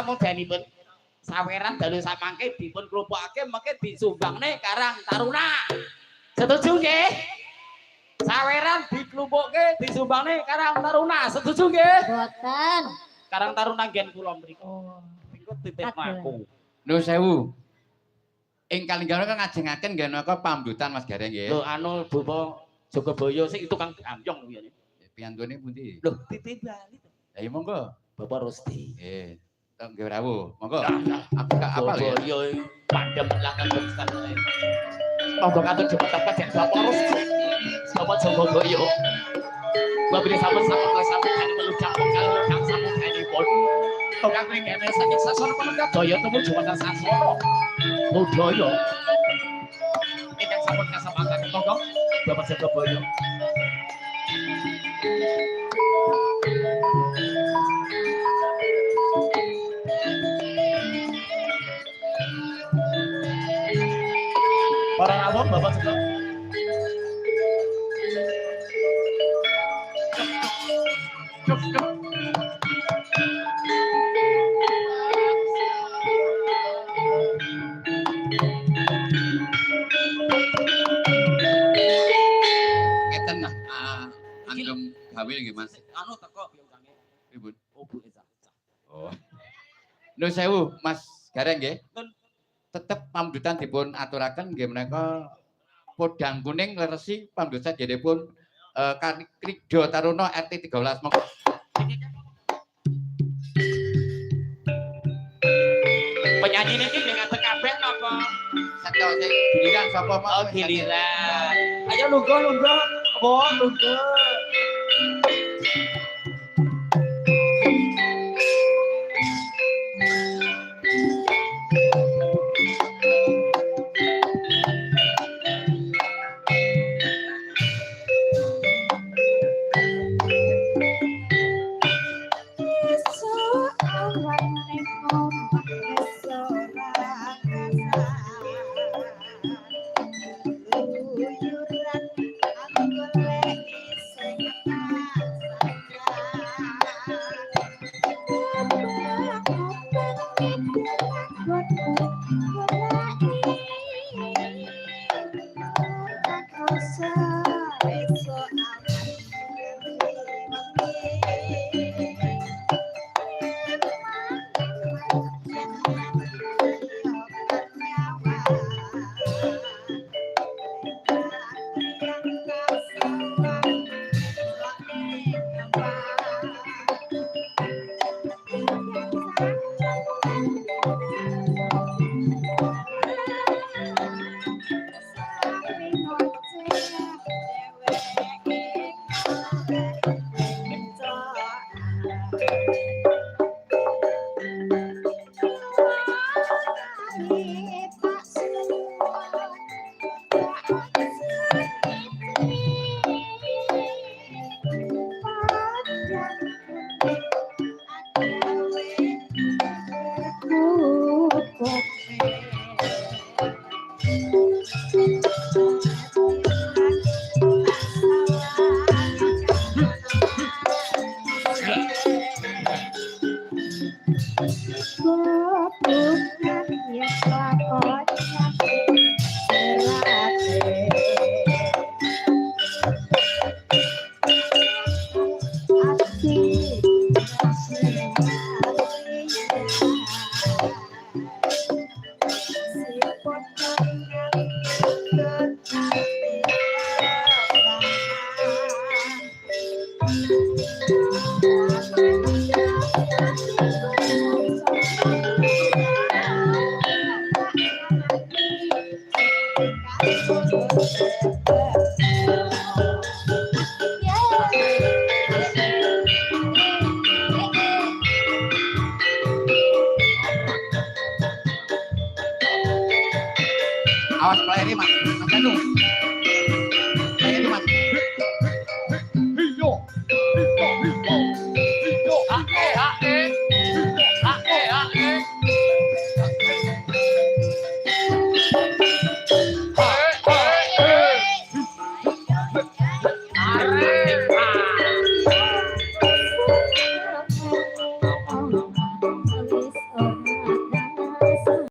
samudanipun saweran dalu samangke dipun klumpukake mengke disumbangne Karang Taruna. Setuju nggih? Saweran diklumpukke disumbangne Karang Taruna. Setuju nggih? Boten. Karang Taruna gen kula mriku. Oh. Niku titip aku. Nuwun sewu. Ing kalinggahan kan ngajengaken nggih napa pambutan Mas Gareng nggih. Lho anu Bapak Jogobaya sing tukang amyong kuwi. Piyantune pundi? Lho titip bali. Ya iya monggo. Bapak Rosti. Nggih. Tok nggih rawuh. Monggo. Aku gak apal ya. Yo pandem langan besar. Monggo katut jembatan jen Bapak Rosti. Bapak Jogobaya. Babri sampun-sampun sampun kali meludak kali kang sampun kanipun. Tukang ngene saking sasana penuntut daya temu jembatan sasana. Budaya. Ingkang sampun kasempatan monggo Bapak Jogobaya. Para rawuh Bapak juga. Ngeten nah, anggem gawe nggih Mas. Anu teko biasane. Pripun? Oh Bu Eza. Oh. Nuwun sewu Mas Gareng nggih. Nun. Tetep pambutan dipun aturaken nggih menika podang kuning leresi pambutan jadipun Krida Taruna RT 13 monggo. Penyanyi niki ngaten kabeh napa? Seto sing giliran sapa Mas? Oh giliran. Ayo lungguh. Apa lungguh? Awas pelayani Mas. Mas Danu.